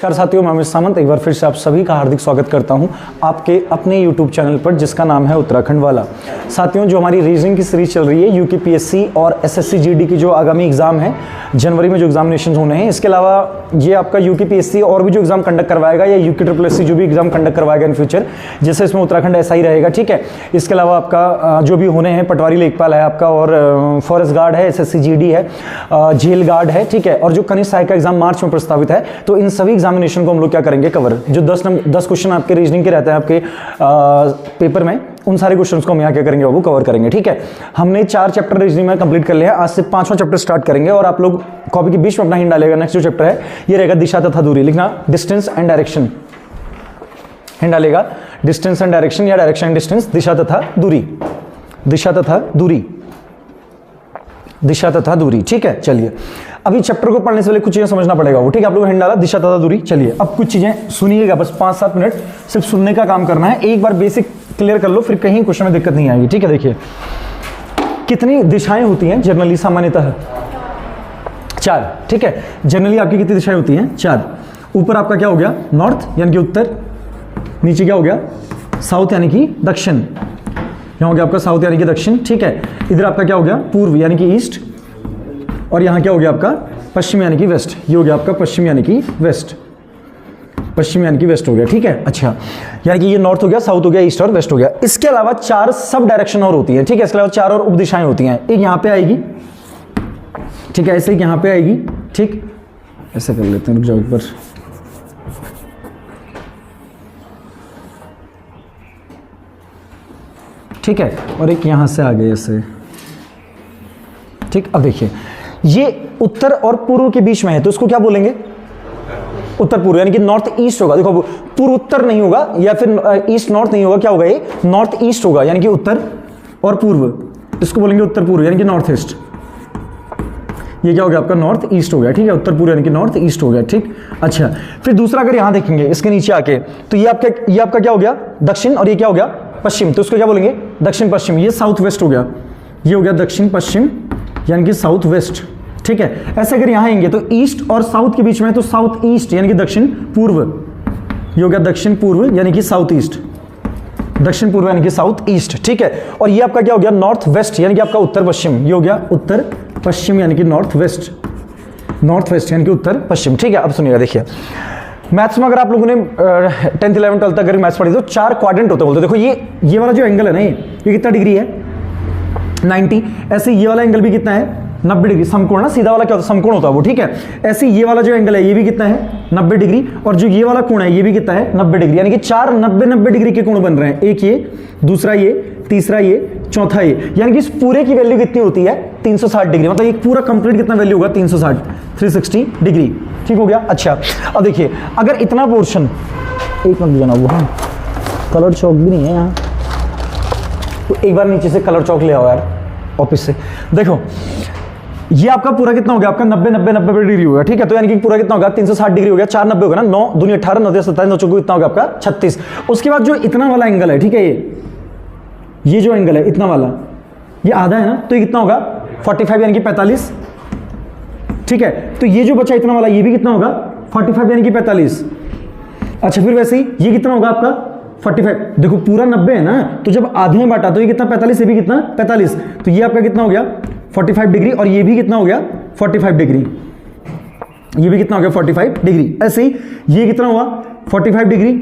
नमस्कार साथियों, मैं अमित सामंत एक बार फिर से आप सभी का हार्दिक स्वागत करता हूं आपके अपने YouTube चैनल पर जिसका नाम है उत्तराखंड वाला। साथियों, जो हमारी रीजनिंग की सीरीज चल रही है UPSC और SSC GD की जो आगामी एग्जाम है जनवरी में जो एग्जामिनेशन होने हैं, इसके अलावा ये आपका UPSC और भी जो एग्जाम कंडक्ट करवाएगा या UPSC जो भी एग्जाम कंडक्ट करवाएगा इन फ्यूचर, जैसे इसमें उत्तराखंड ऐसा ही रहेगा, ठीक है। इसके अलावा आपका जो भी होने हैं, पटवारी लेखपाल है आपका और फॉरेस्ट गार्ड है, SSC GD है, जेल गार्ड है, ठीक है, और जो कनिष्ठ सहायक का एग्जाम मार्च में प्रस्तावित है, तो इन सभी एग्जामिनेशन को हम लोग क्या करेंगे, कवर। जो 10 क्वेश्चन आपके रीजनिंग के रहते हैं आपके पेपर में, उन सारे क्वेश्चंस को हम यहाँ क्या करेंगे, वो कवर करेंगे, ठीक है। हमने 4 चैप्टर रीजनिंग में कंप्लीट कर लिया है, आज से 5वां चैप्टर स्टार्ट करेंगे और आप लोग कॉपी के बीच में अपना हिंट डालेगा। नेक्स्ट जो चैप्टर है ये रहेगा दिशा तथा दूरी, लिखना डिस्टेंस एंड डायरेक्शन, हिंट डालेगा डिस्टेंस एंड डायरेक्शन या डायरेक्शन एंड डिस्टेंस, दिशा तथा दूरी, दिशा तथा दूरी, दिशा तथा दूरी, ठीक है। चलिए, अभी चैप्टर को पढ़ने से पहले कुछ चीजें समझना पड़ेगा वो, ठीक है। आप लोगों ने हिंट डाला दिशा तथा दूरी। चलिए अब कुछ चीजें सुनिएगा, बस 5-7 मिनट सिर्फ सुनने का काम करना है। एक बार बेसिक क्लियर कर लो, फिर कहीं क्वेश्चन में दिक्कत नहीं आएगी, ठीक है। देखिए कितनी दिशाएं होती हैं जनरली, सामान्यतः 4, ठीक है। जनरली आपकी कितनी दिशाएं होती हैं? 4। ऊपर आपका क्या हो गया, नॉर्थ यानी कि उत्तर, नीचे क्या हो गया, साउथ यानी कि दक्षिण, यहाँ हो गया आपका साउथ यानी कि दक्षिण, ठीक है। इधर आपका क्या हो गया, पूर्व यानी कि ईस्ट, और यहाँ क्या हो गया आपका पश्चिम यानी कि वेस्ट, ये हो गया आपका पश्चिम यानी कि वेस्ट, पश्चिम यानी कि वेस्ट हो गया, ठीक है। अच्छा, यानी कि ये नॉर्थ हो गया, साउथ हो गया, ईस्ट और वेस्ट हो गया। इसके अलावा 4 सब डायरेक्शन और होती है, ठीक है। इसके अलावा 4 और उप दिशाएं होती हैं। एक यहाँ पे आएगी, ठीक है, ऐसे ही यहाँ पे आएगी, ठीक, ऐसे कर लेते हैं, रुक जाओ एक बार, ठीक है, और एक यहां से आ गए ऐसे, ठीक। अब देखिए ये उत्तर और पूर्व के बीच में है, तो इसको क्या बोलेंगे, उत्तर पूर्व, यानी कि नॉर्थ ईस्ट होगा। देखो पूर्व उत्तर नहीं होगा या फिर ईस्ट नॉर्थ नहीं होगा, क्या होगा, ये नॉर्थ ईस्ट होगा, यानी कि उत्तर और पूर्व, इसको बोलेंगे उत्तर पूर्व यानी कि नॉर्थ ईस्ट। ये क्या हो गया आपका, नॉर्थ ईस्ट हो गया, ठीक है, उत्तर पूर्व यानी कि नॉर्थ ईस्ट हो गया, ठीक। अच्छा, फिर दूसरा अगर यहां देखेंगे इसके नीचे आके, तो ये आपका क्या हो गया, दक्षिण, और ये क्या हो गया, पश्चिम, तो इसको क्या बोलेंगे, दक्षिण पश्चिम। ये साउथ वेस्ट हो गया, ये हो गया दक्षिण पश्चिम यानी कि साउथ वेस्ट, ठीक है। ऐसे अगर यहां आएंगे तो ईस्ट और साउथ के बीच में है, तो साउथ ईस्ट यानी कि दक्षिण पूर्व, ये हो गया दक्षिण पूर्व यानी कि साउथ ईस्ट, दक्षिण पूर्व यानी कि साउथ ईस्ट, ठीक है। और ये आपका क्या हो गया, नॉर्थ वेस्ट यानी कि आपका उत्तर पश्चिम, ये हो गया उत्तर पश्चिम यानी कि नॉर्थ वेस्ट, नॉर्थ वेस्ट यानी कि उत्तर पश्चिम, ठीक है। अब सुनिएगा, देखिए मैथ्स में अगर आप लोगों ने 10th 11th 12th तक अगर मैथ्स पढ़ी तो 4 क्वाड्रेंट होते बोलते। देखो ये वाला जो एंगल है ना, ये कितना डिग्री है, 90। ऐसे ये वाला एंगल भी कितना है, 90 डिग्री, समकोण ना, सीधा वाला क्या होता है, समकोण होता है वो, ठीक है। ऐसे ये वाला जो एंगल है ये भी कितना है, 90 डिग्री, और जो ये वाला कोण है ये भी कितना है, 90 डिग्री, यानी कि 4 90 डिग्री के कोण बन रहे हैं। एक ये, दूसरा ये, तीसरा ये, चौथा ये, यानी कि इस पूरे की वैल्यू कितनी होती है, 360 डिग्री, मतलब ये पूरा कंप्लीट कितना वैल्यू होगा, 360, 360 डिग्री, ठीक हो गया। अच्छा, अब देखिए अगर इतना पोर्शन, एक मिनट जाना वो, हाँ कलर चौक भी नहीं है यहाँ, तो एक बार नीचे से कलर चौक ले आओ यार ऑफिस से। देखो ये आपका पूरा कितना हो गया, आपका 90 डिग्री होगा, ठीक है। तो यानी कि पूरा कितना होगा, 360 डिग्री हो गया, 4 90 होगा ना, 9 दूनी 18, 9 27, 9 चौको इतना होगा आपका 36। उसके बाद जो इतना वाला एंगल है, ठीक है, ये जो एंगल है इतना वाला, ये आधा है ना, तो ये कितना होगा, 45 यानी कि 45, ठीक है। तो ये जो बचा इतना वाला, ये भी कितना होगा, 45 यानी कि 45। अच्छा, फिर वैसे ही ये कितना होगा आपका 45, देखो पूरा 90 है ना, तो जब आधे में बांटा तो ये कितना 45, ये भी कितना 45, तो ये आपका कितना हो गया 45 डिग्री, और ये भी कितना हो गया 45 डिग्री, ये भी कितना हो गया 45 डिग्री। ऐसे ही ये कितना हुआ 45 डिग्री,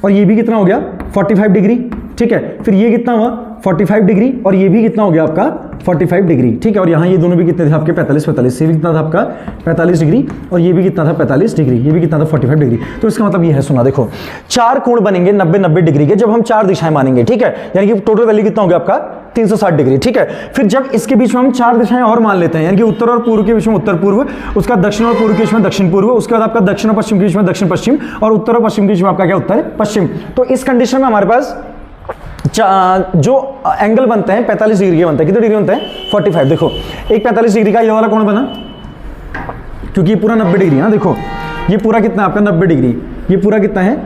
और ये भी कितना हो गया 45 डिग्री, ठीक है। फिर ये कितना हुआ 45 डिग्री, और ये भी कितना हो गया आपका 45 डिग्री, ठीक है। और यहाँ ये दोनों भी कितने थे आपके 45, ये भी कितना था आपका 45 डिग्री, और ये भी कितना था 45 डिग्री, ये भी कितना था 45 डिग्री। तो इसका मतलब ये है, सुना देखो 4 कोण बनेंगे 90 डिग्री के, जब हम 4 दिशाएं मानेंगे, ठीक है, यानी कि टोटल वैल्यू कितना हो गया आपका 360 डिग्री, ठीक है। फिर जब इसके बीच में हम 4 दिशाएं और मान लेते हैं, यानी कि उत्तर और पूर्व के बीच में उत्तर पूर्व, उसका दक्षिण और पूर्व के बीच में दक्षिण पूर्व, उसके बाद आपका दक्षिण और पश्चिम के बीच में दक्षिण पश्चिम, और उत्तर और पश्चिम के बीच में आपका क्या उत्तर पश्चिम। तो इस कंडीशन में हमारे पास जो एंगल बनते हैं 45 डिग्री के बनते हैं, कितने डिग्री बनते हैं 45। देखो एक 45 डिग्री का ये वाला कोण बना, क्योंकि ये पूरा 90 डिग्री है ना, देखो ये पूरा कितना है आपका 90 डिग्री, ये पूरा कितना है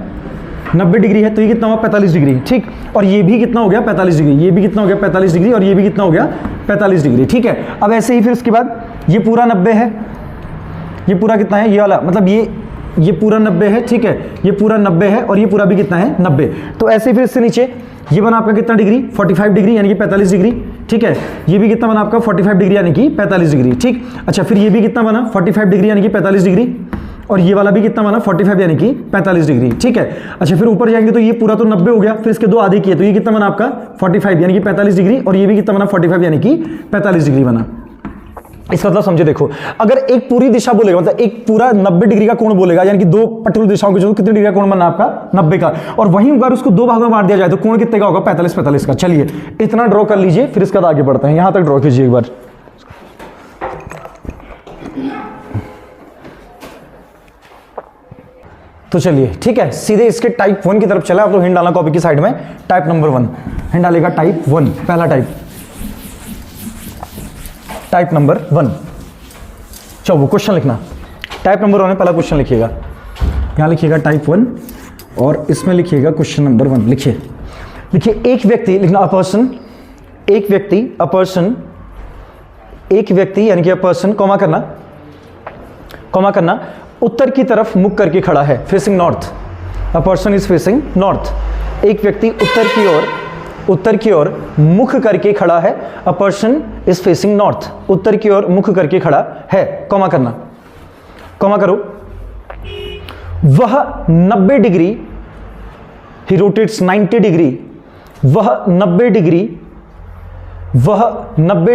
90 डिग्री है, तो ये कितना हुआ 45 डिग्री, ठीक। और ये भी कितना हो गया 45 डिग्री, ये भी कितना हो गया 45 डिग्री, और ये भी कितना हो गया 45 डिग्री, ठीक है। अब ऐसे ही फिर उसके बाद ये पूरा 90 है, ये पूरा कितना है, ये वाला मतलब ये ये पूरा 90 है, ठीक है, ये पूरा 90 है और ये पूरा भी कितना है 90। तो ऐसे फिर इससे नीचे ये बना आपका कितना डिग्री 45 डिग्री यानी कि 45 डिग्री, ठीक है। ये भी कितना बना आपका 45 डिग्री यानी कि 45 डिग्री, ठीक। अच्छा फिर ये भी कितना बना 45 डिग्री यानी कि 45 डिग्री और ये वाला भी कितना बना 45 यानी कि 45 डिग्री, ठीक है। अच्छा फिर ऊपर जाएंगे तो ये पूरा तो 90 हो गया, फिर इसके दो आधे किए तो ये कितना बना आपका 45 यानी कि 45 डिग्री और ये भी कितना बना 45 यानी कि 45 डिग्री बना। इसका मतलब समझे, देखो अगर एक पूरी दिशा बोलेगा मतलब एक पूरा 90 डिग्री का कोण बोलेगा यानी कि दो पर्टिकुलर दिशाओं के जो कितने डिग्री का कोण बना आपका 90 का, और वहीं अगर उसको दो भागों में बांट दिया जाए तो कोण कितने का होगा 45 का। चलिए इतना ड्रॉ कर लीजिए, फिर इसका आगे बढ़ते हैं। यहां तक ड्रॉ कीजिए एक बार। तो चलिए ठीक है, सीधे इसके टाइप 1 की तरफ चला। आप लोग हिंट डालना कॉपी की साइड में, टाइप नंबर 1 हिंट डालेगा, टाइप 1 पहला टाइप नंबर 1। चलो वो क्वेश्चन लिखना, टाइप नंबर 1 में पहला क्वेश्चन लिखिएगा। यहां लिखिएगा टाइप 1 और इसमें लिखिएगा क्वेश्चन नंबर 1। लिखिए एक व्यक्ति, लिखना अ पर्सन, एक व्यक्ति यानी कि अ पर्सन, कॉमा करना उत्तर की तरफ मुख करके खड़ा है, facing north. A person is facing north. एक व्यक्ति उत्तर की ओर मुख करके खड़ा है। A person is facing north, उत्तर की ओर मुख करके खड़ा है, कॉमा करो। वह 90 डिग्री, ही रोटेट्स 90 डिग्री, वह 90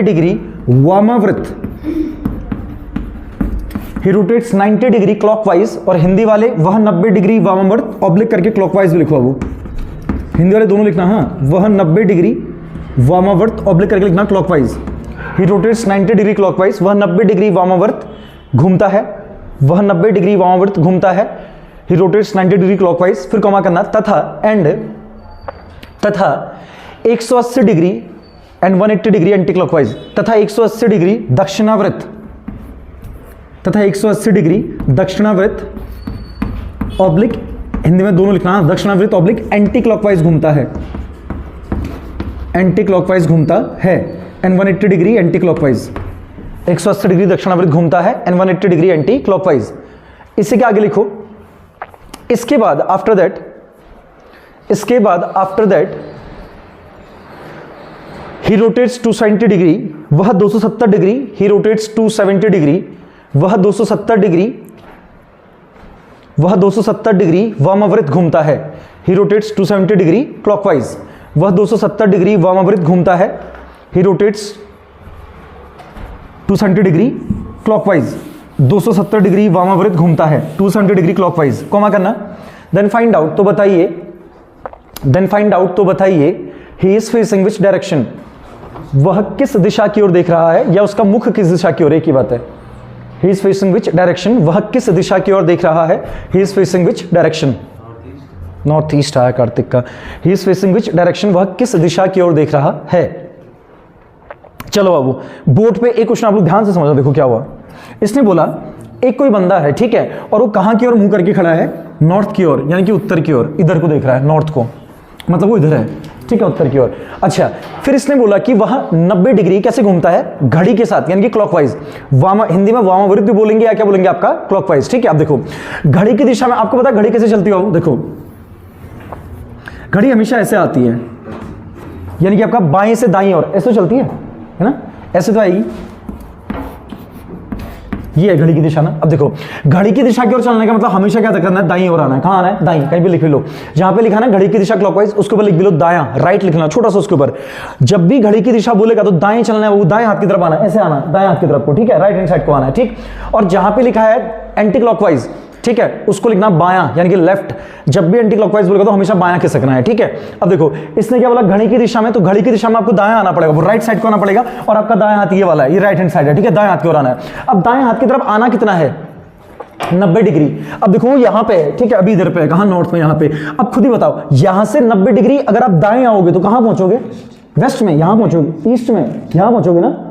डिग्री वामाव्रत, ही रोटेट्स 90 डिग्री क्लॉकवाइज। और हिंदी वाले वह 90 डिग्री वामावर्त ऑब्लिक करके क्लॉकवाइज भी लिखो, वो हिंदी वाले दोनों लिखना। हाँ, वह 90 डिग्री वामावर्त ऑब्लिक करके लिखना क्लॉकवाइज। ही रोटेट्स 90 डिग्री क्लॉकवाइज, वह 90 डिग्री वामावर्त घूमता है, वह 90 डिग्री वामावर्त घूमता है। ही रोटेट्स 90 डिग्री क्लॉकवाइज, फिर कॉमा करना, तथा 180 degree and 180 degree anti clockwise, तथा 180 डिग्री दक्षिणावर्त, तथा 180 डिग्री दक्षिणावर्त ऑब्लिक, हिंदी में दोनों लिखना, दक्षिणावर्त ऑब्लिक एंटी क्लॉकवाइज घूमता है, एंटी क्लॉकवाइज घूमता है। And 180 degree anti clockwise, 180 degree दक्षिणावर्त घूमता है एंड 180 डिग्री एंटी क्लॉकवाइज। इससे क्या आगे लिखो, इसके बाद after that he rotates 270 degree, वह 270 डिग्री, ही रोटेट्स 270 डिग्री, वह 270 डिग्री वामावर्त घूमता है। ही रोटेट्स 270 डिग्री क्लॉकवाइज, वह 270 डिग्री वामावर्त घूमता है। ही रोटेट्स 270 डिग्री क्लॉकवाइज, 270 डिग्री वामावर्त घूमता है, 270 डिग्री क्लॉकवाइज, कॉमा करना। देन फाइंड आउट, तो बताइए he is facing which direction, वह किस दिशा की ओर देख रहा है, या उसका मुख किस दिशा की ओर, एक ही बात है। He is facing which direction, वह किस दिशा की ओर देख रहा है। He is facing which direction, north east आया कार्तिक का। He is facing which direction, वह किस दिशा की ओर देख रहा है। चलो बाबू, बोर्ड पे एक क्वेश्चन आप लोग ध्यान से समझो, देखो क्या हुआ। इसने बोला एक कोई बंदा है, ठीक है, और वो कहां की ओर मुंह करके खड़ा है, नॉर्थ की ओर, यानी कि उत्तर की ओर, इधर को देख रहा है, नॉर्थ को, मतलब वो इधर है, ठीक है, उत्तर की ओर। अच्छा फिर इसने बोला कि वह 90 डिग्री कैसे घूमता है, घड़ी के साथ, यानी कि क्लॉकवाइज। हिंदी में वामावर्त भी बोलेंगे या क्या बोलेंगे आपका, क्लॉकवाइज, ठीक है। अब देखो घड़ी की दिशा में, आपको पता है घड़ी कैसे चलती हो, देखो घड़ी हमेशा ऐसे आती है, यानी कि आपका बाएं से दाईं ओर ऐसे चलती है ना, ऐसे तो आएगी, ये है घड़ी की दिशा ना। अब देखो घड़ी की दिशा की ओर चलने का मतलब हमेशा क्या करना है, दाईं ओर आना है। कहां आना है, दाईं, कहीं भी लिख लो, जहां पे लिखा ना घड़ी की दिशा क्लॉकवाइज, उसके ऊपर लिख भी लो दायां, राइट लिखना छोटा सा उसके ऊपर। जब भी घड़ी की दिशा बोलेगा तो दाएं चलना है, वो दाएं हाथ की तरफ आना है, ऐसे आना है दाएं हाथ की तरफ को, ठीक है, राइट हैंड साइड को आना है, ठीक। और जहां पे लिखा है एंटी क्लॉकवाइज, ठीक है, उसको लिखना बायां, यानी कि लेफ्ट। जब भी एंटी क्लॉकवाइज बोलेगा तो हमेशा बायां खिसकना है, ठीक है। अब देखो इसने क्या बोला, घड़ी की दिशा में, तो घड़ी की दिशा में आपको दायां आना पड़ेगा, वो राइट साइड को आना पड़ेगा, और आपका दायां हाथ ये वाला है, ये राइट हैंड साइड है, ठीक है, दाएं हाथ की ओर आना है। अब दाएं हाथ की तरफ आना कितना है, 90 डिग्री। अब देखो यहां पे है, ठीक है, अभी इधर पे है, कहां, नॉर्थ में, यहां पे। अब खुद ही बताओ, यहां से 90 डिग्री अगर आप दाएं आओगे तो कहां पहुंचोगे, वेस्ट में, यहां पहुंचोगे, ईस्ट में, यहां पहुंचोगे ना,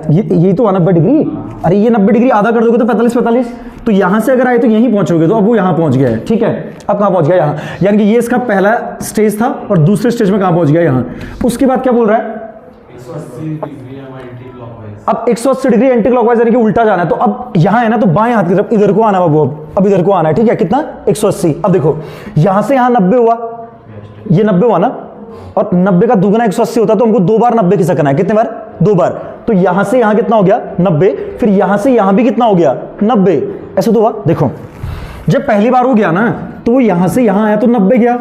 ये तो 90 डिग्री। अरे ये 90 डिग्री आधा कर दोगे तो 45, तो यहां से अगर आए तो यहीं पहुंचोगे, तो अब वो यहां पहुंच गया है, ठीक है। अब कहां पहुंच गया, यहां, यानी कि ये इसका पहला स्टेज था, और दूसरे स्टेज में कहां पहुंच गया, यहां। उसके बाद क्या बोल रहा है, 180 डिग्री एंटी क्लॉकवाइज, अब 180 डिग्री एंटी क्लॉकवाइज यानी कि उल्टा जाना है, तो अब यहां है ना, तो बाएं हाथ की तरफ इधर को आना है बाबू, अब इधर को आना है, ठीक है, कितना 180। अब देखो यहां से यहां 90 हुआ, ये 90 हुआ ना, और 90 का दुगना 180 होता है, तो हमको 2 बार 90 खिसकना है, कितने बार, 2 बार। तो यहां से यहां कितना हो गया 90, फिर यहां से यहां भी कितना हो गया 90, ऐसे तो हुआ। देखो जब पहली बार हो गया ना, तो वो यहां से यहां आया तो 90 गया,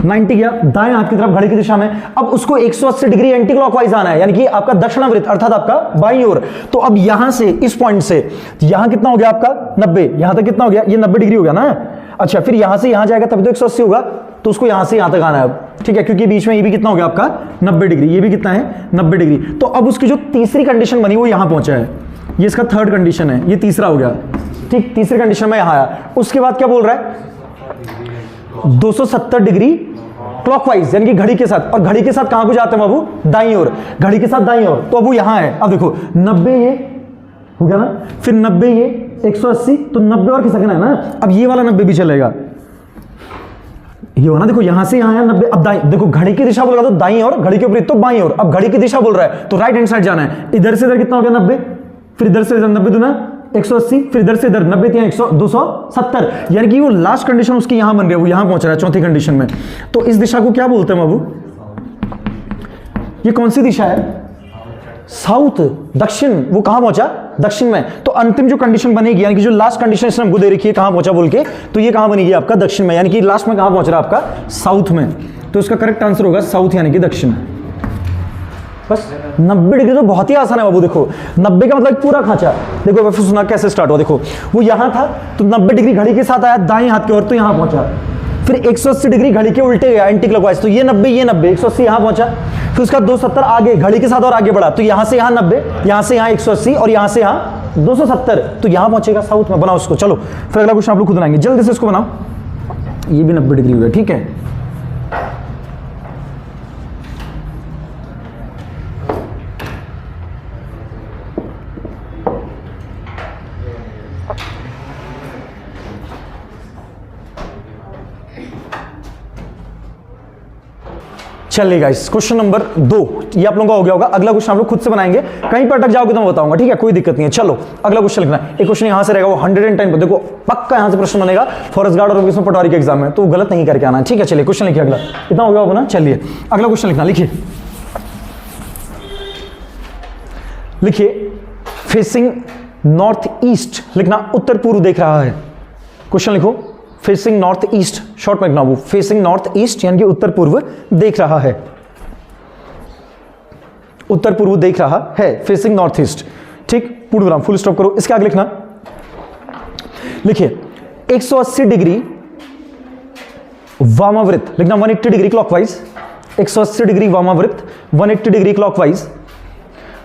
90 गया, दाएं हाथ की तरफ घड़ी की दिशा में। अब उसको 180 डिग्री एंटी क्लॉकवाइज आना है, यानी कि आपका दक्षिणावृत्त अर्थात आपका बाईं ओर। तो अब यहां से इस पॉइंट से यहां कितना हो गया आपका 90, यहां तक कितना हो गया, ये 90 डिग्री हो गया ना। अच्छा, फिर यहां से यहां जाएगा तब तो 180 होगा, तो उसको यहां से यहां तक आना है, ठीक है, क्योंकि बीच में ये भी कितना हो गया आपका 90 डिग्री, ये भी कितना है 90 डिग्री। तो अब उसकी जो तीसरी कंडीशन बनी वो यहां पहुंचा है, ये इसका थर्ड कंडीशन है, ये तीसरा हो गया, ठीक, तीसरी कंडीशन में यहां आया। उसके बाद क्या बोल रहा है 270 डिग्री क्लॉकवाइज यानी कि घड़ी के साथ, और घड़ी के साथ कहां को जाते हैं बाबू, दाईं ओर, घड़ी के साथ दाईं ओर। तो अब वो यहां है, अब देखो 90 ये हो गया ना, फिर 90 ये 180, तो 90 और खिसकना है ना, अब ये वाला 90 भी चलेगा, ये हो ना, देखो यहां से यहां है 90, अब दाईं, देखो घड़ी की दिशा बोल रहा तो दाईं ओर, घड़ी के ऊपर तो बाईं ओर, अब घड़ी की दिशा बोल रहा है तो राइट हैंड साइड जाना है। इधर से इधर कितना हो गया 90, फिर इधर से इधर 90 दूना 180, फिर इधर से इधर 90 3 100 270, यानी कि वो लास्ट कंडीशन उसकी यहां बन रही है, वो यहां पहुंच रहा है चौथी कंडीशन में। तो इस दिशा को क्या बोलते हैं बाबू, ये कौन सी दिशा है, साउथ, दक्षिण, वो कहां पहुंचा दक्षिण में। तो अंतिम जो कंडीशन बनेगी, यानी कि जो लास्ट कंडीशन इसने हमको दे रखी है कहां पहुंचा बोल के, तो ये कहां बनेगी आपका दक्षिण में, यानी कि लास्ट में कहां पहुंच रहा है आपका साउथ में। तो इसका करेक्ट आंसर होगा साउथ यानी कि दक्षिण। बस 90 डिग्री तो बहुत ही आसान है बाबू, देखो 90 का मतलब पूरा खांचा। देखो फिर सुना कैसे स्टार्ट हुआ, देखो वो यहां था तो 90 डिग्री घड़ी के साथ आया दाएं हाथ की ओर, तो यहां पहुंचा, फिर 180 डिग्री घड़ी के उल्टे गया एंटी क्लॉकवाइज, तो ये 90 ये 90, 180 यहां पहुंचा, फिर उसका 270 आगे घड़ी के साथ और आगे बढ़ा, तो यहां से यहां 90, यहां से यहां 180 और यहां से यहां 270, तो यहां पहुंचेगा साउथ में। बनाओ उसको, चलो फिर अगला क्वेश्चन आप लोग खुद बनाएंगे, जल्दी से इसको बनाओ, ये भी 90 डिग्री हो गया, ठीक है। चलिए गाइस, क्वेश्चन नंबर 2 ये आप लोगों का हो गया होगा। अगला क्वेश्चन आप लोग खुद से बनाएंगे, कहीं पर अटक जाओगे तो मैं बताऊंगा, ठीक है, कोई दिक्कत नहीं है। चलो अगला क्वेश्चन लिखना है, एक क्वेश्चन यहां से रहेगा, वो 110 पर, देखो पक्का यहां से प्रश्न बनेगा फॉरेस्ट गार्ड और इसमें पटवारी के एग्जाम में, तो गलत नहीं करके आना, ठीक है। चलिए क्वेश्चन लिखिए, अगला इतना हो गया होगा ना। चलिए अगला क्वेश्चन लिखना, लिखिए लिखिए फेसिंग नॉर्थ ईस्ट लिखना, उत्तर पूर्व देख रहा है। क्वेश्चन लिखो फेसिंग नॉर्थ ईस्ट, शॉर्ट में लिखना वो, फेसिंग नॉर्थ ईस्ट यानी कि उत्तर पूर्व देख रहा है, उत्तर पूर्व देख रहा है, फेसिंग नॉर्थ ईस्ट, ठीक, पूर्ण विराम, फुल स्टॉप करो। इसके आगे लिखना, लिखिए 180 डिग्री वामावृत्त लिखना, 180 डिग्री क्लॉकवाइज, 180 डिग्री वामावृत्त, 180 degree clockwise,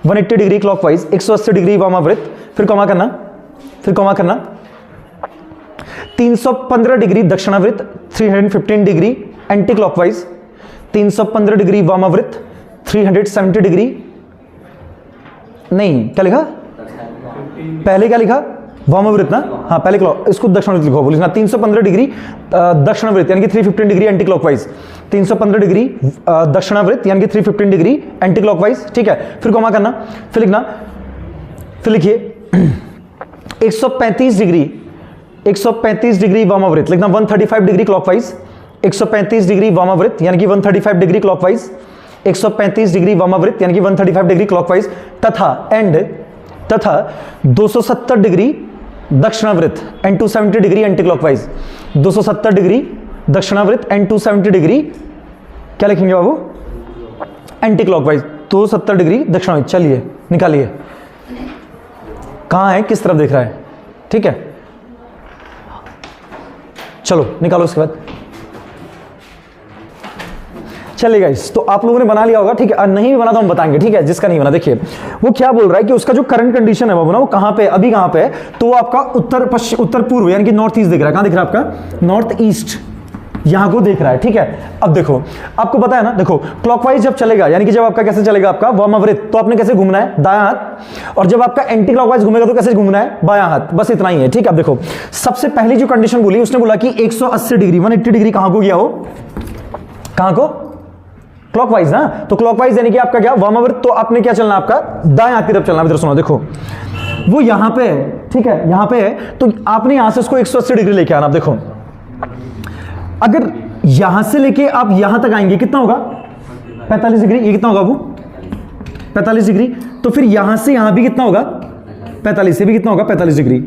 180 degree clockwise, 180 degree वामावृत्त, फिर कॉमा करना, फिर कॉमा करना, 315 डिग्री दक्षिणावृत्त, 315 डिग्री एंटी क्लॉकवाइज, 315 डिग्री वामावृत्त, 370 डिग्री, नहीं क्या लिखा पहले, क्या लिखा वामावृत्त ना, हाँ पहले क्लॉक, इसको दक्षिणावृत्त लिखो, बोलिए 315 डिग्री दक्षिणावृत्त यानी कि 315 डिग्री एंटी क्लॉकवाइज, 315 डिग्री दक्षिणावृत्त यानी कि 315 डिग्री एंटी क्लॉकवाइज, ठीक है। फिर कॉमा करना, फिर लिखना, फिर लिखिए 135 डिग्री, 135 डिग्री वामावृत्त लिखना, 135 डिग्री क्लॉकवाइज, 135 डिग्री वामावृत्त यानी कि 135 डिग्री क्लॉकवाइज, 135 डिग्री वामावृत्त यानी कि 135 डिग्री क्लॉकवाइज, तथा 270 डिग्री दक्षिणावृत्त and 270 degree anti clockwise, 270 degree दक्षिणावृत्त एंड 270 डिग्री क्या लिखेंगे बाबू, एंटी क्लॉकवाइज, 270 डिग्री दक्षिणावृत्त। चलिए निकालिए, कहां है, किस तरफ देख रहा है, ठीक है, चलो निकालो। उसके बाद चलिए गाइस, तो आप लोगों ने बना लिया होगा, ठीक है, और नहीं भी बना तो हम बताएंगे, ठीक है। जिसका नहीं बना, देखिए वो क्या बोल रहा है कि उसका जो करंट कंडीशन है बाबू ना, वो कहां पे, अभी कहां पे है, तो वो आपका उत्तर पश्चिम, उत्तर पूर्व यानी कि नॉर्थ ईस्ट दिख रहा है। कहां दिख रहा है आपका, नॉर्थ ईस्ट, यहां को देख रहा है, ठीक है। अब देखो आपको पता है ना, देखो क्लॉकवाइज जब चलेगा यानी कि जब आपका कैसे चलेगा आपका वामावृत्त, तो आपने कैसे घूमना है, दायां हाथ, और जब आपका एंटी क्लॉकवाइज घूमेगा तो कैसे घूमना है, बायां हाथ, बस इतना ही है, ठीक है। अब देखो सबसे पहली जो कंडीशन बोली, उसने बोला कि 180 डिग्री 180 डिग्री कहां को गया हो, कहां को क्लॉकवाइज ना, तो क्लॉकवाइज यानी कि आपका क्या वामावर्त, तो आपने क्या चलना, आपका दाएं हाथ की तरफ चलना। इधर सुनो, देखो वो यहां पे है, ठीक है, यहां पे है, तो आपने यहां से उसको 180 डिग्री लेके आना। आप देखो अगर यहां से लेके आप यहां तक आएंगे कितना होगा 45 डिग्री, ये कितना होगा वो 45 डिग्री, तो फिर यहां से यहां भी कितना होगा 45, से भी कितना होगा 45 डिग्री,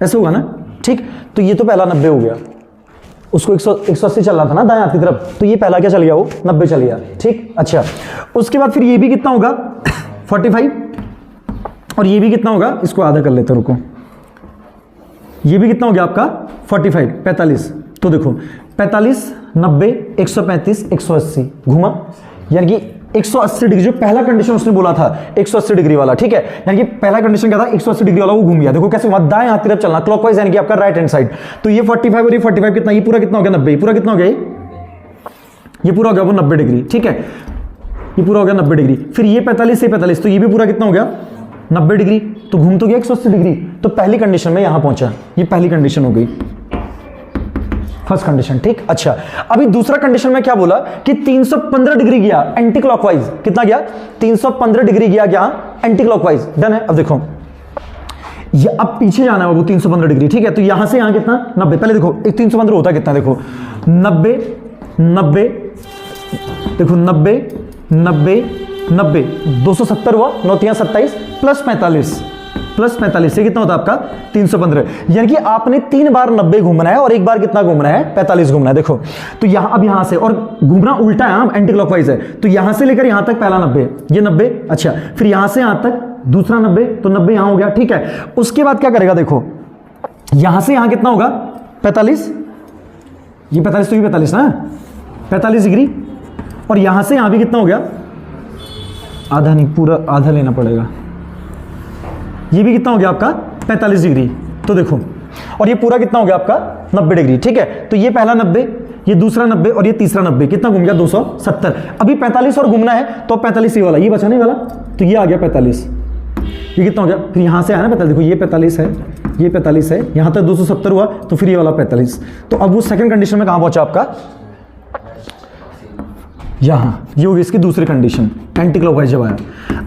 ऐसे होगा ना, ठीक। तो ये तो पहला 90 हो गया, उसको 180 चलना था ना दाएं हाथ की तरफ, तो ये पहला क्या चल गया, वो 90 चल गया, ठीक। अच्छा उसके बाद फिर ये भी कितना होगा 45, और ये भी कितना होगा, इसको आधा कर लेते, रुको, ये भी कितना हो गया आपका 45 45, तो देखो 45 90 135 180 घुमा, यानी कि 180 डिग्री, जो पहला कंडीशन उसने बोला था 180 डिग्री वाला, ठीक है, यानी कि पहला कंडीशन क्या था 180 डिग्री वाला, वो घूम गया। देखो कैसे हुआ, दाएं हाथ की तरफ चलना क्लॉकवाइज, यानी कि आपका राइट हैंड साइड, तो ये 45 और ये 45 कितना, ये पूरा कितना हो गया 90, पूरा कितना हो गया, ये पूरा हो गया वो 90 डिग्री, ठीक है, ये पूरा हो गया 90 डिग्री। फिर ये 45 से 45, तो ये भी पूरा कितना हो गया 90 डिग्री, तो घूम तो गया 180 डिग्री, तो पहली कंडीशन में यहां पहुंचा, ये पहली कंडीशन हो गई, फर्स्ट कंडीशन, ठीक। अच्छा अभी दूसरा कंडीशन में क्या बोला कि 315 डिग्री गया एंटी क्लॉकवाइज, कितना गया 315 डिग्री गया क्या एंटी क्लॉकवाइज, डन है। अब देखो ये अब पीछे जाना है वो 315 डिग्री, ठीक है, तो यहां से यहां कितना 90, पहले देखो 315 होता कितना, देखो 90 90, देखो 90 90 90 270 हुआ, 9 3 27 प्लस 45 से कितना होता है आपका 315, यानी कि आपने 3 बार 90 घूमना है और एक बार कितना घूमना है 45 घूमना है। देखो तो यहां, अब यहां से, और घूमना उल्टा है, एंटी क्लॉकवाइज है, तो यहां से लेकर यहां तक पहला 90, ये 90, अच्छा फिर यहां से यहां तक दूसरा 90, तो 90 यहां हो गया, ठीक है। उसके बाद क्या करेगा, देखो यहां से यहां कितना होगा 45, ये 45 तो ये 45 ना 45 डिग्री, और यहां से यहां भी कितना हो गया, आधा नहीं पूरा आधा लेना पड़ेगा, ये भी कितना हो गया आपका 45 डिग्री, तो देखो, और ये पूरा कितना हो गया आपका 90 डिग्री, ठीक है। तो ये पहला 90, ये दूसरा 90 और ये तीसरा 90, कितना घूम गया 270। अभी 45 और घूमना है, तो 45 ये वाला, ये बचाने वाला, तो ये आ गया 45, ये कितना हो गया, फिर यहां से आया ना 45, देखो ये 45 है, ये 45 है, यहां तक 270 हुआ, तो फिर ये वाला 45, तो अब वो सेकंड कंडीशन में कहां पहुंचा आपका, यहां, ये होगी इसकी दूसरी कंडीशन, एंटी क्लॉकवाइज जब आया।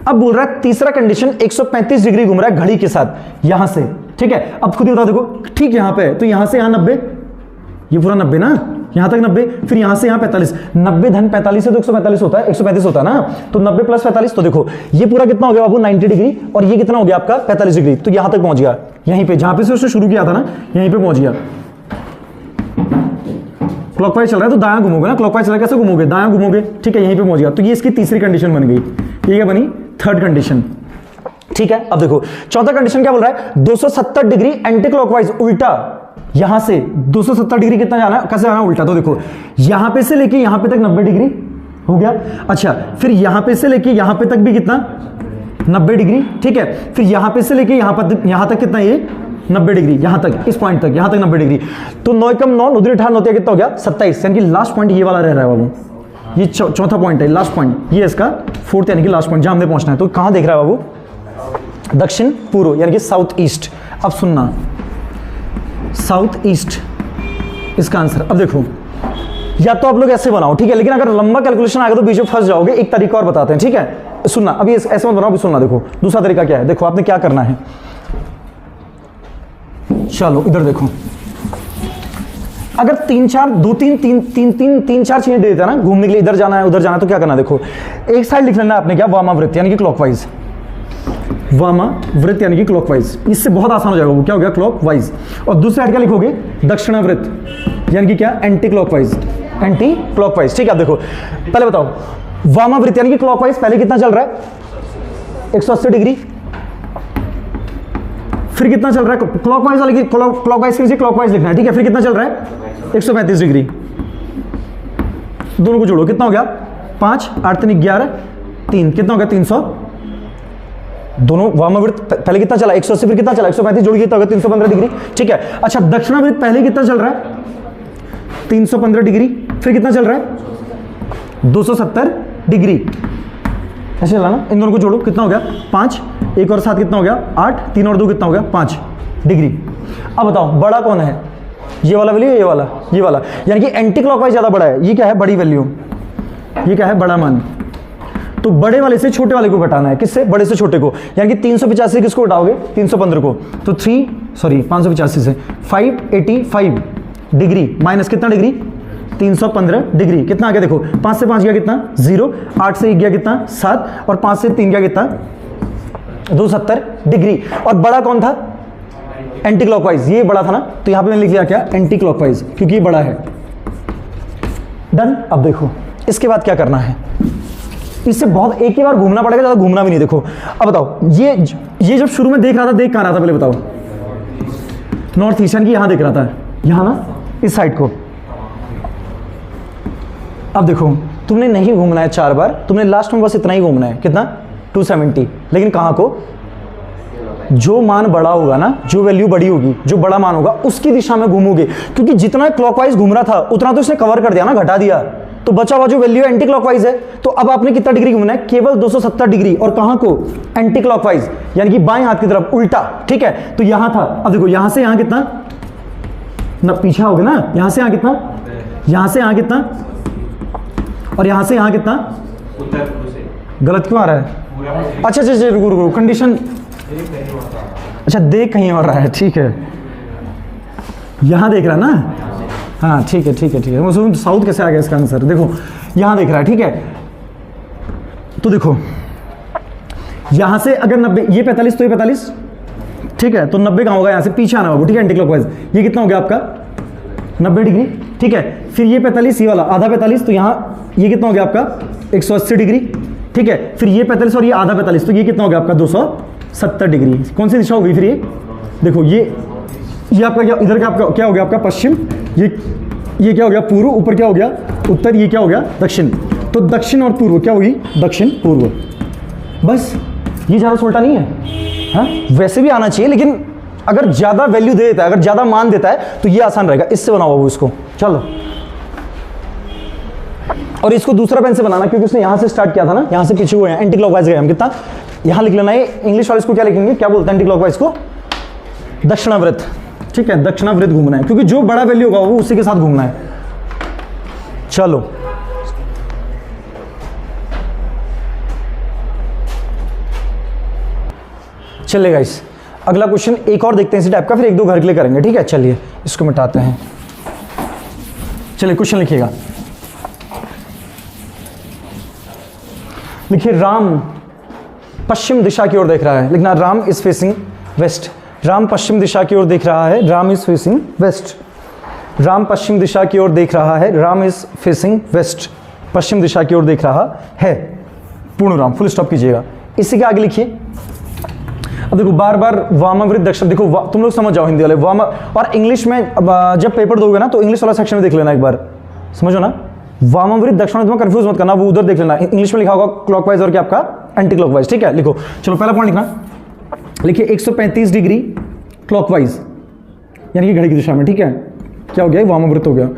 अब बोल रहा है तीसरा कंडीशन 135 डिग्री घूम रहा है घड़ी के साथ यहां से, ठीक है। अब खुद ही बता, देखो ठीक यहां पे है, तो यहां से यहां 90, ये पूरा 90 ना, यहां तक 90, फिर यहां से यहां 45, 90 धन 45 से तो 145 होता है, 135 होता है ना, तो 90 प्लस 45, तो देखो ये पूरा कितना हो गया बाबू 90 डिग्री, और ये कितना हो गया आपका 45 डिग्री, तो यहां तक पहुंच गया, यहीं पे जहां पे से उसने शुरू किया था ना, यहीं पे पहुंच गया। क्लॉकवाइज चल रहा है तो दायां घूमोगे ना, क्लॉकवाइज चल रहा है कैसे घूमोगे, दायां घूमोगे, ठीक है, यहीं पे पहुंच गया, तो ये इसकी तीसरी कंडीशन बन गई, ये क्या बनी थर्ड कंडीशन, ठीक है। अब देखो चौथा कंडीशन क्या बोल रहा है, 270 डिग्री एंटी क्लॉकवाइज उल्टा, यहां से 270 डिग्री कितना जाना है, कैसे जाना उल्टा, तो देखो यहां पे से लेके यहां पे तक 90 डिग्री हो गया, अच्छा फिर यहां पे से लेके यहां पे तक भी कितना 90 डिग्री, ठीक है, फिर यहां पे से लेके यहां तक कितना, ये 90 डिग्री, यहां तक इस पॉइंट तक, यहां तक 90 डिग्री, तो 9 कम 9 9 18 9 कितना हो गया 27, यानी कि लास्ट पॉइंट ये वाला रह रहा है बाबू, ये चौथा पॉइंट है, लास्ट पॉइंट, ये इसका फोर्थ यानी कि लास्ट पॉइंट जहां हमने पहुंचना है। तो कहां देख रहा है बाबू, दक्षिण पूर्व यानी कि साउथ ईस्ट। अब सुनना, साउथ ईस्ट इसका आंसर। अब देखो या तो आप लोग ऐसे बनाओ, ठीक है, लेकिन अगर लंबा कैलकुलेशन आएगा तो बीच में फंस जाओगे। एक तरीका और बताते हैं, ठीक है, सुनना, अभी ऐसे मत बनाओ, अभी सुनना। देखो दूसरा तरीका क्या है, देखो आपने क्या करना है, चलो इधर देखो, अगर 3 4 2 3 3 3 3 3 4 चीजें दे देता है ना घूमने के लिए, इधर जाना है उधर जाना है, तो क्या करना है, देखो एक साइड लिख लेना आपने क्या, वामावृत्त यानी कि क्लॉकवाइज, वामावृत्त यानी कि क्लॉकवाइज, इससे बहुत आसान हो जाएगा, वो क्या हो गया क्लॉकवाइज, और दूसरे साइड क्या लिखोगे दक्षिणावृत्त यानी कि क्या एंटी क्लॉकवाइज, एंटी क्लॉकवाइज, ठीक है। आप देखो पहले बताओ, वामावृत्त यानी कि क्लॉकवाइज पहले कितना चल रहा है 180 डिग्री, फिर कितना चल रहा है क्लॉकवाइज वाले, क्लॉकवाइज के क्लॉकवाइज लिखना है, ठीक है, फिर कितना चल रहा है 135 डिग्री, दोनों को जोड़ो कितना हो गया 5 8 3 11 3, कितना हो गया 300, दोनों वामावृत्त पहले कितना चला 180, फिर कितना चला 135, जोड़ कितना हो गया 315 डिग्री, ठीक है। अच्छा दक्षिणावृत्त पहले कितना चल रहा है 315 डिग्री, फिर कितना चल रहा है 270 डिग्री, ऐसे चला ना, इन दोनों को जोड़ो कितना हो गया 5, 1 और 7 कितना हो गया 8, 3 और 2 कितना हो गया 5 डिग्री। अब बताओ बड़ा कौन है, ये वाला वैल्यू, ये वाला, ये वाला, यानी कि एंटी क्लॉकवाइज ज्यादा बड़ा है, ये क्या है बड़ी वैल्यू, ये क्या है, बड़ा मान। तो बड़े वाले से छोटे वाले को घटाना है, किससे, बड़े से छोटे को। यानी कि 385 से किसको घटाओगे, 315 को। तो 585 से 585 डिग्री माइनस कितना डिग्री, 315 डिग्री। कितना आ गया देखो, 5 से 5 गया कितना 0, 8 से 1 गया कितना 7, और 5 से 3 गया कितना 270 डिग्री। और बड़ा कौन था, एंटी क्लॉकवाइज, ये बड़ा था ना, तो यहां पे मैंने लिख लिया क्या, एंटी क्लॉकवाइज, क्योंकि ये बड़ा है। डन। अब देखो इसके बाद क्या करना है, इससे बहुत एक ही बार घूमना पड़ेगा, ज्यादा घूमना भी नहीं। देखो अब बताओ, ये जब शुरू में देख रहा था, देख कहां रहा था पहले बताओ, नॉर्थ ईस्टर्न की यहां देख रहा था, यहां ना, इस साइड को। अब देखो तुमने नहीं घूमना है 4 बार, तुमने लास्ट में बस इतना ही घूमना है, कितना 270। लेकिन कहां को, जो मान बड़ा होगा ना, जो वैल्यू बड़ी होगी, जो बड़ा मान होगा उसकी दिशा में घूमोगे, क्योंकि जितना क्लॉकवाइज घूम रहा था उतना तो इसने कवर कर दिया ना, घटा दिया। तो बचा हुआ जो वैल्यू एंटी क्लॉकवाइज है, तो अब आपने कितना डिग्री घूमना है, केवल 270 डिग्री। और कहां को, एंटी क्लॉकवाइज, यानी कि बाएं हाथ की तरफ, उल्टा। ठीक है, तो यहां था। अब देखो यहां से यहां कितना ना, पीछे आओगे ना, यहां से यहां कितना, यहां से यहां कितना, और यहां से यहां कितना, गलत क्यों आ रहा है, अच्छा रुको कंडीशन, अच्छा देख कहीं और रहा है, ठीक है, यहां देख रहा ना, हाँ ठीक है साउथ कैसे आ गया इसका आंसर, देखो यहां देख रहा है। ठीक है, तो देखो यहां से अगर 90, ये 45 तो ये 45, ठीक है, तो 90 कहां होगा, यहां से पीछे आना होगा। ठीक है, एंटी क्लॉकवाइज, ये कितना हो गया आपका 90 डिग्री। ठीक है, फिर ये 45, ये वाला आधा 45, तो यहां ये कितना हो गया आपका 180 डिग्री। ठीक है, फिर ये 45 और ये आधा 45, तो ये कितना हो गया आपका 270 डिग्री। कौन सी दिशा होगी फिर, ये देखो, ये आपका क्या, इधर का आपका क्या हो गया, आपका पश्चिम, ये क्या हो गया पूर्व, ऊपर क्या हो गया उत्तर, ये क्या हो गया दक्षिण। तो दक्षिण और पूर्व क्या होगी, दक्षिण पूर्व। बस ये ज्यादा सोल्टा नहीं है, हाँ वैसे भी आना चाहिए, लेकिन अगर ज्यादा वैल्यू दे देता है, अगर ज्यादा मान देता है, तो ये आसान रहेगा। इससे बनाओ वो इसको, चलो। और इसको दूसरा पेन से बनाना, क्योंकि उसने यहां से स्टार्ट किया था ना, यहां से पीछे हुए हैं, एंटी क्लॉकवाइज गए हम, कितना यहां लिख लेना है। इंग्लिश वाले इसको क्या लिखेंगे, क्या बोलते हैं एंटी क्लॉकवाइज को, दक्षिणावृत्त। ठीक है, दक्षिणावृत्त घूमना है, क्योंकि जो बड़ा वैल्यू होगा वो उसी के साथ घूमना है। चलो चलिए गाइस, अगला क्वेश्चन एक और देखते हैं इसी टाइप का, फिर 1-2 घर के लिए करेंगे। ठीक है, चलिए इसको मिटाते हैं। चलिए क्वेश्चन लिखिएगा, लिखिए राम पश्चिम दिशा की ओर देख रहा है। लिखना Ram is facing west. Ram पश्चिम दिशा की ओर देख रहा है, Ram is facing west. Ram पश्चिम दिशा की ओर देख रहा है, राम इज फेसिंग वेस्ट। पश्चिम दिशा की ओर देख रहा है, पूर्ण राम, फुल स्टॉप कीजिएगा। इसी के आगे लिखिए। अब देखो बार बार वामावृत दक्षिण, देखो तुम लोग समझ जाओ हिंदी वाले, वाम और इंग्लिश में जब पेपर दोगे ना, तो इंग्लिश वाला सेक्शन में देख लेना एक बार, समझो ना। वामावृत दक्षिण में कंफ्यूज मत करना, वो उधर देख लेना, इंग्लिश में लिखा होगा क्लॉकवाइज और क्या आपका एंटी क्लॉकवाइज। ठीक है, लिखो। चलो पहला पॉइंट लिखना, लिखिए 135 डिग्री क्लॉकवाइज, यानी कि घड़ी की दिशा में। ठीक है, क्या हो गया, वामावृत हो गया।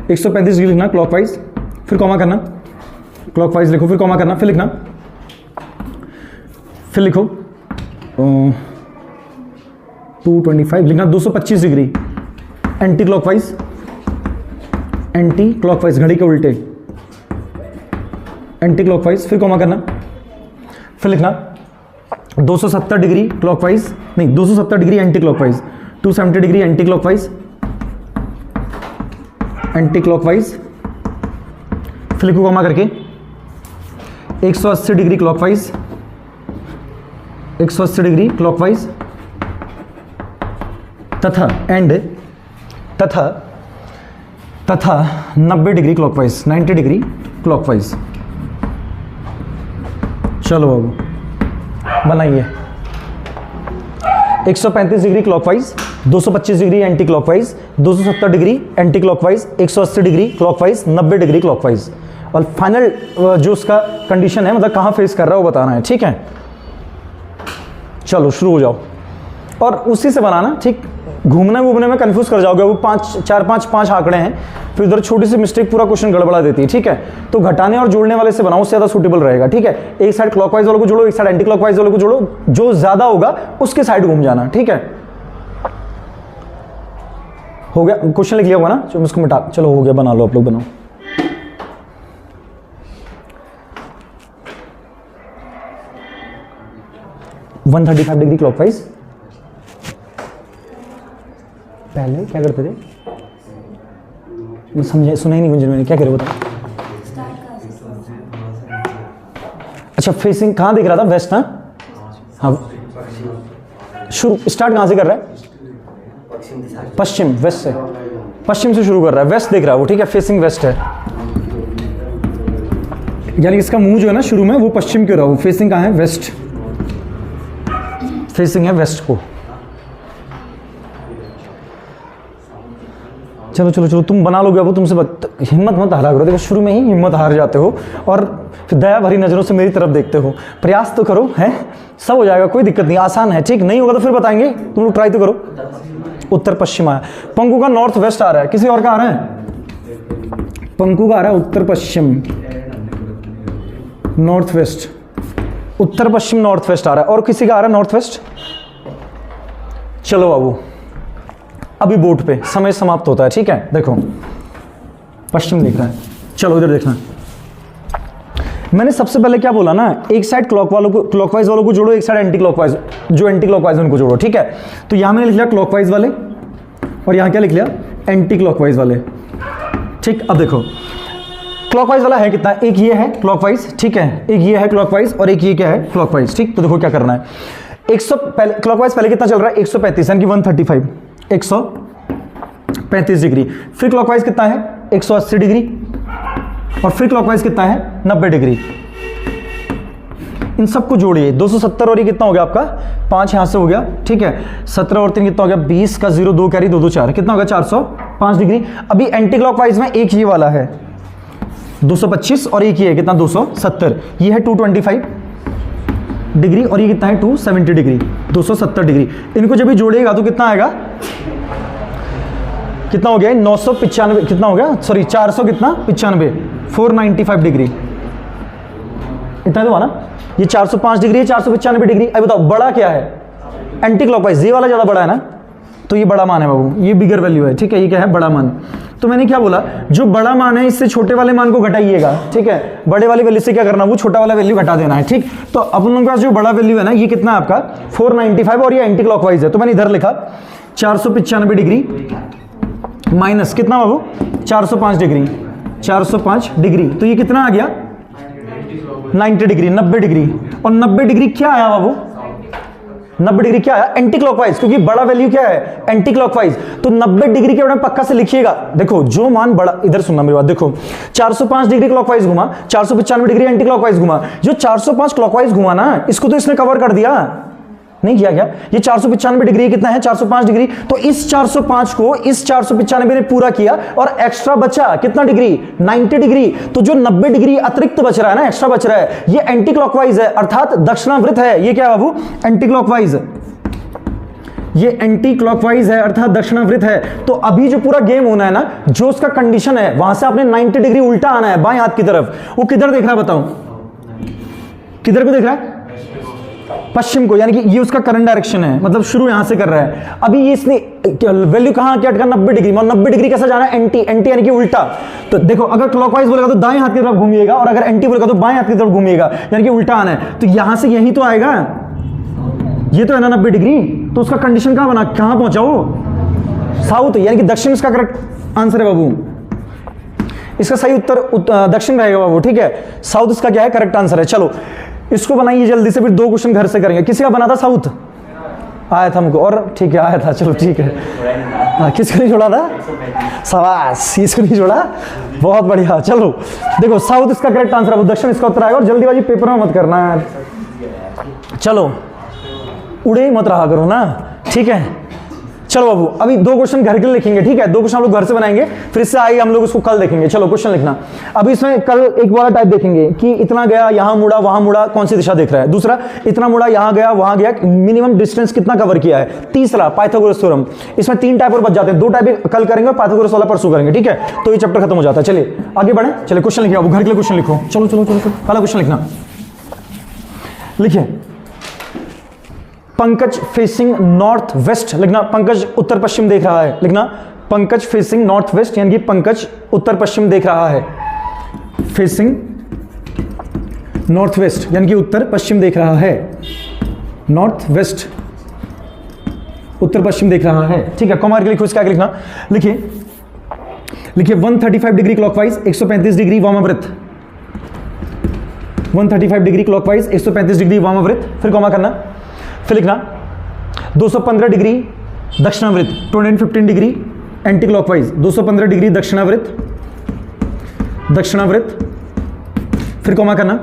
135 डिग्री लिखना क्लॉकवाइज, फिर कॉमा करना, क्लॉकवाइज लिखो, फिर कॉमा करना, फिर लिखना, फिर लिखो 225 लिखना, 225 degree anti clockwise, anti clockwise घड़ी के उल्टे, एंटी क्लॉकवाइज, फिर कॉमा करना, फिर लिखना 270 डिग्री क्लॉकवाइज, नहीं 270 degree anti clockwise, 270 degree anti clockwise, anti clockwise, फिर लिखो कॉमा करके 180 डिग्री क्लॉकवाइज, 180 डिग्री क्लॉकवाइज, तथा एंड तथा 90 डिग्री क्लॉकवाइज, 90 डिग्री क्लॉकवाइज। चलो बाबू बनाइए। 135 degree clockwise, 225 degree anti clockwise, 270 degree anti clockwise, 180 degree clockwise, 90 degree clockwise. और final जो उसका कंडीशन है, मतलब कहां फेस कर रहा है वो बताना है। ठीक है, चलो शुरू हो जाओ, और उसी से बनाना। ठीक, घूमने वूमने में कंफ्यूज कर जाओगे, वो 5 आंकड़े हैं, फिर उधर छोटी सी मिस्टेक पूरा क्वेश्चन गड़बड़ा देती है। ठीक है, तो घटाने और जोड़ने वाले से बनाओ, उससे ज्यादा सूटेबल रहेगा। ठीक है, एक साइड क्लॉकवाइज वाले को जोड़ो, एक साइड एंटी क्लॉकवाइज वाले को जोड़ो, जो ज्यादा होगा उसके साइड घूम जाना। ठीक है, हो गया, क्वेश्चन लिख लिया होगा ना, जो उसको मिटा, चलो हो गया, बना लो आप लोग, बनाओ। 135 डिग्री क्लॉकवाइज। पहले क्या करते थे, समझे, सुना ही नहीं गुंजन मैंने, क्या करे बताओ। अच्छा फेसिंग कहाँ दिख रहा था, वेस्ट ना, हाँ शुरू स्टार्ट कहाँ से कर रहा है, पश्चिम, वेस्ट से, पश्चिम से शुरू कर रहा है, वेस्ट देख रहा है वो, ठीक है, फेसिंग वेस्ट है, यानी इसका मुंह जो है ना शुरू में वो पश्चिम की रहा, वो फेसिंग कहाँ है, वेस्ट, फेसिंग है वेस्ट को। चलो चलो चलो तुम बना लोगे, अब तुमसे हिम्मत मत हारा करो, देखो शुरू में ही हिम्मत हार जाते हो और फिर दया भरी नजरों से मेरी तरफ देखते हो। प्रयास तो करो, है सब हो जाएगा, कोई दिक्कत नहीं, आसान है, ठीक नहीं होगा तो फिर बताएंगे, तुम लोग ट्राई तो करो। उत्तर पश्चिम आया, पंकु का नॉर्थ वेस्ट आ रहा है, किसी और का आ रहा है, पंकु का आ रहा है उत्तर पश्चिम नॉर्थ वेस्ट, उत्तर पश्चिम नॉर्थ वेस्ट आ रहा है, और किसी का आ रहा है नॉर्थ वेस्ट। चलो बाबू अभी बोर्ड पे समय समाप्त होता है, ठीक है, देखो पश्चिम दिख रहा है, चलो इधर देखना। मैंने सबसे पहले क्या बोला ना, एक साइड क्लॉकवाइज वालों को जोड़ो, एक साइड एंटी क्लॉकवाइज, जो एंटी क्लॉकवाइज उनको जोड़ो, ठीक है। तो यहां मैंने लिख लिया क्लॉकवाइज वाले और यहां क्या लिख लिया, एंटी क्लॉकवाइज वाले, ठीक। अब देखो क्लॉकवाइज वाला है कितना, एक ये है क्लॉकवाइज, ठीक है, एक ये है क्लॉकवाइज और एक ये क्या है क्लॉकवाइज, ठीक। तो देखो क्या करना है, 100 पहले क्लॉकवाइज पहले कितना चल रहा है, 135 यानी कि 135, 135 डिग्री, फिर क्लॉकवाइज कितना है 180 डिग्री, और फिर क्लॉकवाइज कितना है 90 डिग्री। इन सबको जोड़िए, 270 और ये कितना हो गया आपका 5 यहां से हो गया, ठीक है, 17 और 3 कितना हो गया 20 का 0 2 कैरी 2 2 4 कितना हो गया 405 डिग्री। अभी एंटी क्लॉकवाइज में एक ये वाला है 225 और एक ये है कितना 270, ये है 225 डिग्री और ये कितना है 270 डिग्री, 270 डिग्री। इनको जब भी जोड़ेगा तो कितना आएगा, कितना हो गया 995, कितना हो गया सॉरी 400 कितना 95, 495 डिग्री, इतना तो हुआ ना, ये 405 डिग्री है, 495 डिग्री। अब बताओ बड़ा क्या है, एंटी क्लॉकवाइज, ये वाला ज्यादा बड़ा है ना, तो ये बड़ा मान है बाबू, ये बिगर वैल्यू है, ठीक है, ये क्या है बड़ा मान। तो मैंने क्या बोला, जो बड़ा मान है इससे छोटे वाले मान को घटाइएगा, ठीक है, बड़े वाली वैल्यू से क्या करना, वो छोटा वाला वैल्यू घटा देना है, ठीक। तो अपन लोगों के पास जो बड़ा वैल्यू है ना, ये कितना है आपका 495 और ये एंटी क्लॉकवाइज है, तो मैंने इधर लिखा 495 डिग्री माइनस कितना बाबू 405 डिग्री, 405 डिग्री, तो ये कितना आ गया 90 डिग्री, 90 डिग्री, और 90 डिग्री क्या आया बाबू, 90 डिग्री क्या आया एंटी क्लॉकवाइज, क्योंकि बड़ा वैल्यू क्या है एंटी क्लॉकवाइज। तो 90 डिग्री के बारे में पक्का से लिखिएगा, देखो जो मान बड़ा, इधर सुनना मेरी बात, देखो 405 डिग्री क्लॉकवाइज घुमा, 495 डिग्री एंटी क्लॉकवाइज घुमा, जो 405 क्लॉकवाइज घुमा ना, इसको तो इसने कवर कर दिया, नहीं किया क्या, ये 495 डिग्री कितना है 405 डिग्री, तो इस 405 को इस 495 ने पूरा किया और एक्स्ट्रा बचा कितना डिग्री 90 डिग्री। तो जो 90 डिग्री अतिरिक्त बच रहा है ना, एक्स्ट्रा बच रहा है, ये एंटी क्लॉकवाइज है, अर्थात दक्षिणावृत है। ये क्या है बाबू एंटी क्लॉकवाइज, ये एंटी क्लॉकवाइज है अर्थात दक्षिणावृत है। तो अभी जो पूरा गेम होना है ना, जो उसका कंडीशन है, वहां से आपने 90 डिग्री उल्टा आना है बाएं हाथ की तरफ। वो किधर देख रहा है बताओ, किधर को देख रहा है पश्चिम को, यानी कि ये उसका करंट डायरेक्शन है, मतलब शुरू यहां से कर रहा है। अभी ये इसने वैल्यू कहां क्या अटका 90 डिग्री, और 90 डिग्री कैसा जाना है एंटी, एंटी यानी कि उल्टा। तो देखो अगर क्लॉकवाइज बोलेगा तो दाएं हाथ की तरफ घूमिएगा, और अगर एंटी बोलेगा तो बाएं हाथ की तरफ घूमिएगा, यानी कि उल्टा आना है। तो यहां से यही तो आएगा, ये तो है ना 90 डिग्री, तो उसका कंडीशन कहां बना, कहां पहुंचा वो साउथ, यानी कि दक्षिण इसका करेक्ट आंसर है बाबू। इसका सही उत्तर दक्षिण रहेगा बाबू, ठीक है, साउथ इसका क्या है करेक्ट आंसर है। चलो इसको बनाइए जल्दी से, फिर 2 क्वेश्चन घर से करेंगे। किसी का बना था साउथ, आया था हमको, और ठीक है आया था, चलो ठीक है। किसको नहीं जोड़ा था, शाबाश, इसको नहीं जोड़ा, बहुत बढ़िया। चलो देखो साउथ इसका करेक्ट आंसर है, दक्षिण इसका उत्तर आएगा। और जल्दीबाजी पेपर में मत करना है, चलो उड़े मत रहा करो ना, ठीक है। चलो बाबू अभी 2 क्वेश्चन घर के लिए लिखेंगे, ठीक है, 2 क्वेश्चन हम लोग घर से बनाएंगे, फिर इससे आएगा हम लोग उसको कल देखेंगे। चलो क्वेश्चन लिखना। अभी इसमें कल एक वाला टाइप देखेंगे कि इतना गया यहां मुड़ा वहां मुड़ा, कौन सी दिशा देख रहा है। दूसरा इतना मुड़ा यहां गया वहां गया, मिनिमम डिस्टेंस कितना कवर किया है। तीसरा पाइथागोरस थ्योरम। इसमें 3 टाइप और बच जाते हैं, 2 टाइप कल करेंगे और पाइथागोरस वाला परसों करेंगे, ठीक है। तो ये चैप्टर खत्म हो जाता है। चलिए आगे बढ़े, चलिए क्वेश्चन लिखिए, घर के लिए क्वेश्चन लिखो। चलो चलो चलो चलो पहला क्वेश्चन लिखना, लिखिए पंकज फेसिंग नॉर्थ वेस्ट लिखना। पंकज उत्तर पश्चिम देख रहा है, लिखना पंकज फेसिंग नॉर्थ वेस्ट, यानी कि पंकज उत्तर पश्चिम देख रहा है। फेसिंग नॉर्थ वेस्ट यानी कि उत्तर पश्चिम देख रहा है। नॉर्थ वेस्ट, उत्तर पश्चिम देख रहा है। ठीक है, कॉमा करके लिखो, इसका आगे लिखना, लिखिए 135 डिग्री क्लॉकवाइज 135 डिग्री वामाव्रत, 135 डिग्री क्लॉकवाइज 135 डिग्री वामाव्रत, फिर कॉमा करना, फिर लिखना 215 डिग्री दक्षिणावृत 215 डिग्री एंटी क्लॉकवाइज, 215 डिग्री दक्षिणावृत, दक्षिणावृत, फिर कॉमा करना,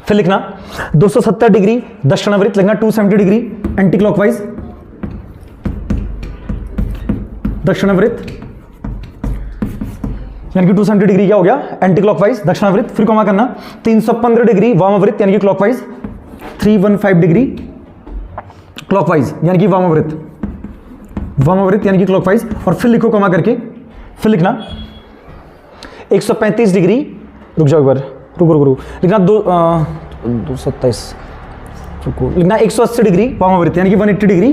फिर लिखना 270 डिग्री दक्षिणावृत, लिखना 270 डिग्री एंटी क्लॉकवाइज, दक्षिणावृत, यानी कि 270 डिग्री क्या हो गया, एंटी क्लॉकवाइज दक्षिणावृत, फिर कॉमा करना 315 डिग्री वामावृत यानी कि क्लॉकवाइज, 315 डिग्री क्लॉकवाइज यानी कि वामावृत, वामावृत यानी कि क्लॉकवाइज, और फिर लिखो कॉमा करके, फिर लिखना 135 डिग्री, रुक जाओ एक बार, रुको लिखना 227, रुको, लिखना 180 डिग्री वामावृत यानी कि 180 डिग्री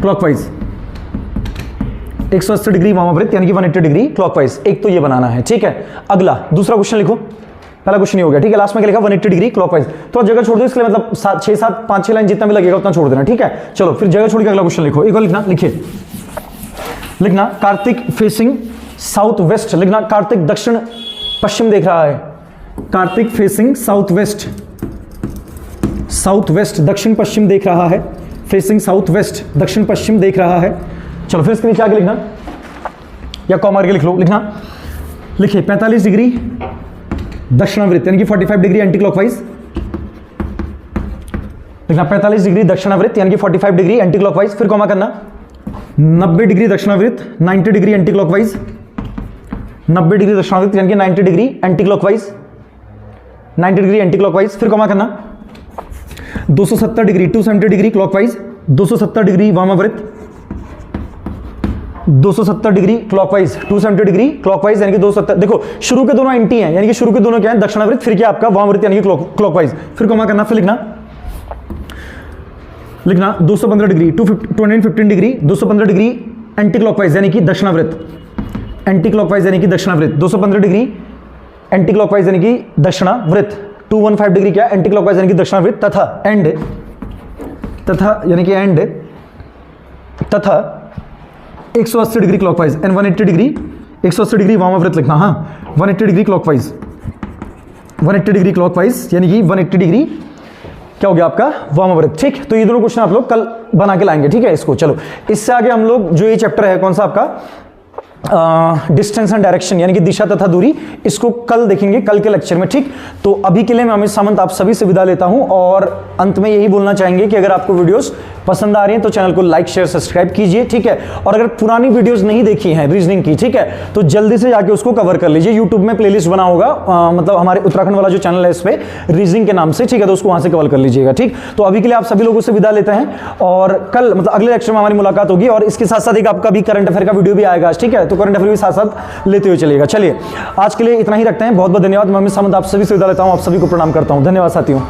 क्लॉकवाइज, 180 डिग्री वामावृत यानी कि 180 डिग्री क्लॉकवाइज। एक तो ये बनाना है। ठीक है, अगला दूसरा क्वेश्चन लिखो, पहला क्वेश्चन ही हो गया। ठीक है, लास्ट में क्या लिखा, 180 डिग्री क्लॉकवाइज, तो जगह छोड़ दो, इसके लिए मतलब 6 7 5 6 लाइन जितना भी लगेगा उतना छोड़ देना। ठीक है, चलो फिर जगह छोड़ के अगला क्वेश्चन लिखो, एक बार लिखना, लिखिए, लिखना कार्तिक फेसिंग साउथ वेस्ट, लिखना कार्तिक दक्षिण पश्चिम देख रहा है, Kartik facing south west, south west दक्षिण पश्चिम देख रहा है, फेसिंग साउथ वेस्ट दक्षिण पश्चिम देख रहा है। चलो फिर इसके नीचे आगे लिखना या कॉमा करके लिख लो, लिखना, लिखिए 45 डिग्री दक्षिणावृत यानी कि 45 डिग्री एंटी क्लॉकवाइज, लिखना 45 डिग्री दक्षिणावृत यानी कि 45 डिग्री एंटी क्लॉकवाइज, फिर कॉमा करना 90 डिग्री दक्षिणावृत 90 डिग्री एंटी क्लॉकवाइज, 90 डिग्री दक्षिणावृत यानी कि 90 degree anti clockwise, 90 degree anti clockwise, फिर कॉमा करना 270 डिग्री 270 डिग्री क्लॉकवाइज, 270 डिग्री वामावृत, 270 डिग्री क्लॉकवाइज, 270 डिग्री क्लॉकवाइज यानी कि 270, देखो शुरू के दोनों एंटी हैं यानी कि शुरू के दोनों क्या है, दक्षिणावृत, फिर क्या आपका वामावृत यानी कि क्लॉकवाइज, फिर कॉमा करना, फिर लिखना, लिखना 215 degree 215 degree 215 degree anti clockwise यानी कि दक्षिणावृत, एंटी क्लॉकवाइज यानी कि दक्षिणावृत, 215 डिग्री एंटी क्लॉकवाइज यानी कि दक्षिणावृत, 215 डिग्री क्या एंटी क्लॉकवाइज यानी कि दक्षिणावृत, तथा एंड, तथा यानी कि एंड, तथा 180 degree clockwise and 180 degree, 180 degree वामावृत लिखना, हाँ 180 डिग्री क्लॉकवाइज, 180 डिग्री क्लॉकवाइज यानी कि 180 डिग्री क्या हो गया आपका वामावृत। ठीक, तो ये दोनों क्वेश्चन आप लोग कल बना के लाएंगे। ठीक है, इसको चलो इससे आगे हम लोग जो ये चैप्टर है कौन सा आपका डिस्टेंस एंड डायरेक्शन यानी कि दिशा तथा दूरी, इसको कल देखेंगे कल के लेक्चर में। ठीक, तो अभी के लिए मैं अमित सामंत आप सभी से विदा लेता हूं और अंत में यही बोलना चाहेंगे कि अगर आपको वीडियोस पसंद आ रही हैं तो चैनल को लाइक शेयर सब्सक्राइब कीजिए। ठीक है, और अगर पुरानी वीडियोस नहीं देखी हैं रीजनिंग की, ठीक है, तो जल्दी से जाके उसको कवर कर लीजिए। यूट्यूब में प्लेलिस्ट बना होगा, मतलब हमारे उत्तराखंड वाला जो चैनल है इस पे रीजनिंग के नाम से, ठीक है, तो उसको वहां से कवर कर लीजिएगा। ठीक, तो अभी के लिए आप सभी लोगों से विदा लेते हैं और कल मतलब अगले लेक्चर में हमारी मुलाकात होगी और इसके साथ साथ एक आपका भी करंट अफेयर का वीडियो भी आएगा। ठीक है, तो करंट अफेयर भी साथ साथ लेते हुए चलिएगा। चलिए आज के लिए इतना ही रखते हैं, बहुत बहुत धन्यवाद। मैं अमित सामंत आप सभी से विदा लेता हूं, आप सभी को प्रणाम करता हूं। धन्यवाद साथियों।